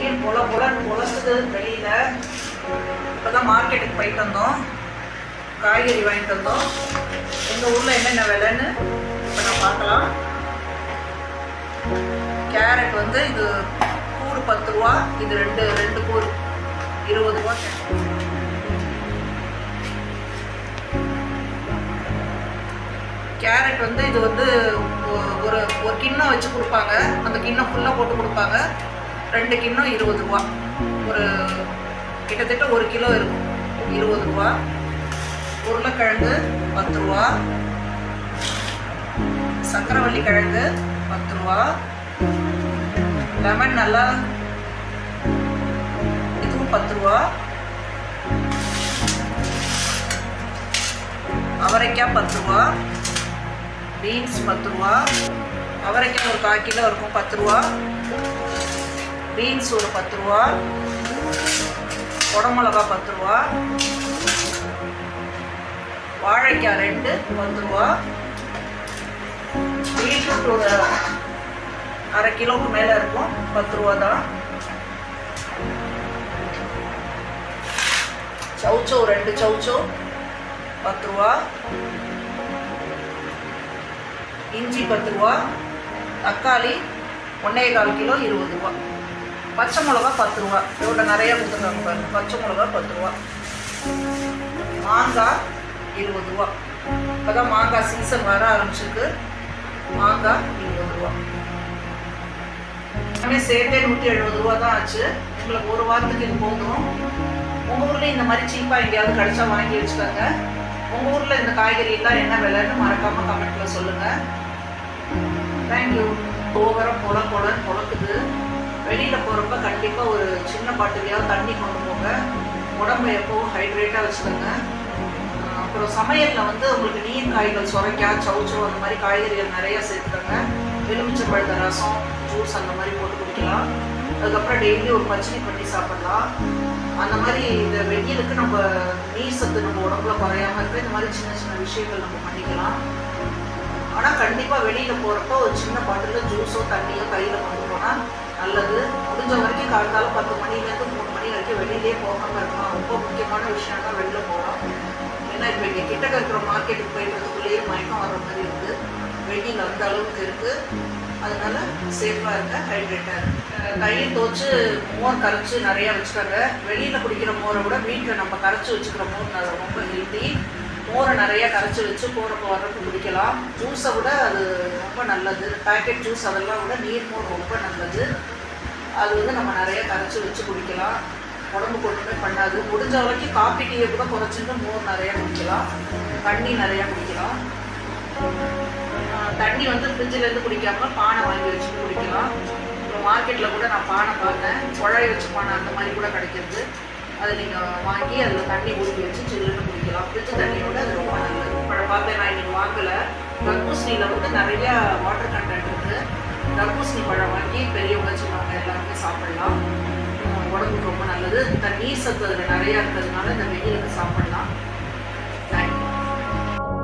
வெயில் பொழக்குது வெளியில். இப்போ தான் மார்க்கெட்டுக்கு போயிட்டு வந்தோம், காய்கறி வாங்கிட்டு வந்தோம். எங்கள் ஊரில் என்னென்ன விலைன்னு இப்போ நான் பார்க்கலாம். கேரட் வந்து இது கூறு 10 ரூபா, இது ரெண்டு கூறு 20 ரூபா. கேரட் வந்து இது வந்து ஒரு கிண்ணம் வச்சு கொடுப்பாங்க, அந்த கிண்ணம் ஃபுல்லாக போட்டு கொடுப்பாங்க. 2 கிண்ணம் 20 ரூபா. ஒரு கிட்டத்தட்ட 1 கிலோ இருக்கும், 20 ரூபா. உருளைக்கிழங்கு 10 ரூபா, சக்கரவள்ளி கிழங்கு 10 ரூபா, லெமன் நல்லா இதுவும் 10 ரூபா, அவரைக்காய் 10 ரூபா, பீன்ஸ் 10 ரூபா. அவரைக்காய் ஒரு 1/4 கிலோ இருக்கும், 10 ரூபா. பீன்ஸ் ஒரு 10 ரூபா, குடமிளகா 10 ரூபா, வாழைக்காய் 2 10 ரூபா, பீட்ரூட் ஒரு 1/2 கிலோவுக்கு மேலே இருக்கும், 10 ரூபா தான். சௌச்சோ 2 சௌச்சோ 10 ரூபா, இஞ்சி 10 ரூபா, தக்காளி 1.25 கிலோ 20 ரூபா, பச்சை மிளகா 10 ரூபா. இதோட நிறையா கொடுத்துருக்காங்க பாருங்க. பச்சை மிளகா 10 ரூபா, மாங்காய் 20 ரூபா. இப்போ தான் மாங்காய் சீசன் வர ஆரம்பிச்சிருக்கு. மாங்காய் 20 ரூபா. எல்லாமே சேர்த்தே 170 ரூபா தான் ஆச்சு. உங்களுக்கு ஒரு வாரத்துக்கு இது போதும். உங்கள் ஊரில் இந்த மாதிரி சீப்பாக எங்கேயாவது கிடைச்சா வாங்கி வச்சுக்கோங்க. உங்கள் ஊரில் இந்த காய்கறி எல்லாம் என்ன விலைன்னு மறக்காமல் கமெண்ட்டில் சொல்லுங்கள். தேங்க்யூ. ஓவராக பொழக்குது. வெளியில் போகிறப்ப கண்டிப்பாக ஒரு சின்ன பாட்டிலையாவது தண்ணி கொண்டு போங்க. உடம்பை எப்போவும் ஹைட்ரேட்டாக வச்சுக்கோங்க. அப்புறம் சமையலில் வந்து உங்களுக்கு நீர் காய்கள், சுரைக்காய், சௌச்சோ அந்த மாதிரி காய்கறிகள் நிறையா சேர்த்துக்கோங்க. எலுமிச்சம்பழத்த ரசம், ஜூஸ் அந்த மாதிரி போட்டு குடிக்கலாம். அதுக்கப்புறம் டெய்லி ஒரு பச்சடி பண்ணி சாப்பிட்லாம். அந்த மாதிரி இந்த வெயிலுக்கு நம்ம நீர் சத்து நம்ம உடம்புல குறையாமல் இருக்க இந்த மாதிரி சின்ன சின்ன விஷயங்கள் நம்ம பண்ணிக்கலாம். ஆனால் கண்டிப்பாக வெளியில் போகிறப்போ ஒரு சின்ன பாட்டிலில் ஜூஸோ தண்ணியோ கையில் கொண்டு போனால் நல்லது. முடிஞ்ச வரைக்கும் காலத்தால 10 மணிலேருந்து 3 மணி வரைக்கும் வெளியிலே போகாமல் இருக்கலாம். ரொம்ப முக்கியமான விஷயம் தான் வெளியில் போகலாம். ஏன்னா இப்போ இங்கே கிட்டக்க இருக்கிற மார்க்கெட்டுக்கு போயிடுறதுக்குள்ளேயே மயக்கம் வர்ற மாதிரி இருக்குது. வெயில் அந்த அளவுக்கு இருக்குது. அதனால சேஃபாக இருக்க, ஹைட்ரேட்டாக இருக்குது. தயிர் துவச்சி மோர் கரைச்சி நிறையா வச்சுட்டாங்க. வெளியில் குடிக்கிற மோரை விட வீட்டில் நம்ம கரைச்சி வச்சுக்கிற மோர் ரொம்ப ஹெல்த்தி. மோரை நிறையா கரைச்சி வச்சு போகிறப்ப வர்றப்ப குடிக்கலாம். ஜூஸை விட அது ரொம்ப நல்லது. பேக்கெட் ஜூஸ் அதெல்லாம் விட நீர் மோர் ரொம்ப நல்லது. அது வந்து நம்ம நிறையா கரைச்சி வச்சு குடிக்கலாம். உடம்புக்கு ஒன்றுமே பண்ணாது. முடிஞ்ச வரைக்கும் காஃபி டீயை கூட குறைச்சிட்டு மோர் நிறையா குடிக்கலாம். தண்ணி நிறையா குடிக்கலாம். தண்ணி வந்து ஃப்ரிட்ஜிலேருந்து குடிக்காமல் பானை வாங்கி வச்சுட்டு குடிக்கலாம். அப்புறம் மார்க்கெட்டில் கூட நான் பானை பார்த்தேன், குழாய் வச்சு பானை அந்த மாதிரி கூட கிடைக்கிறது. அதை நீங்கள் வாங்கி அதில் தண்ணி ஊற்றி வச்சு சில்லுன்னு குடிக்கலாம். ஃப்ரிட்ஜ் தண்ணியோட அது ரொம்ப நல்லது. இப்போ பார்த்தேன், நான் இன்றைக்கி வாங்கலை. தர்பூசணியில் வந்து நிறையா வாட்டர் கண்டென்ட் இருக்குது. தர்பூசணி பழம் வாங்கி பெரியவங்க சின்னவங்க எல்லாருமே சாப்பிட்லாம். உடம்புக்கு ரொம்ப நல்லது. இந்த நீர் சத்து அதில் நிறையா இருக்கிறதுனால இந்த வெயிலுக்கு சாப்பிட்லாம்.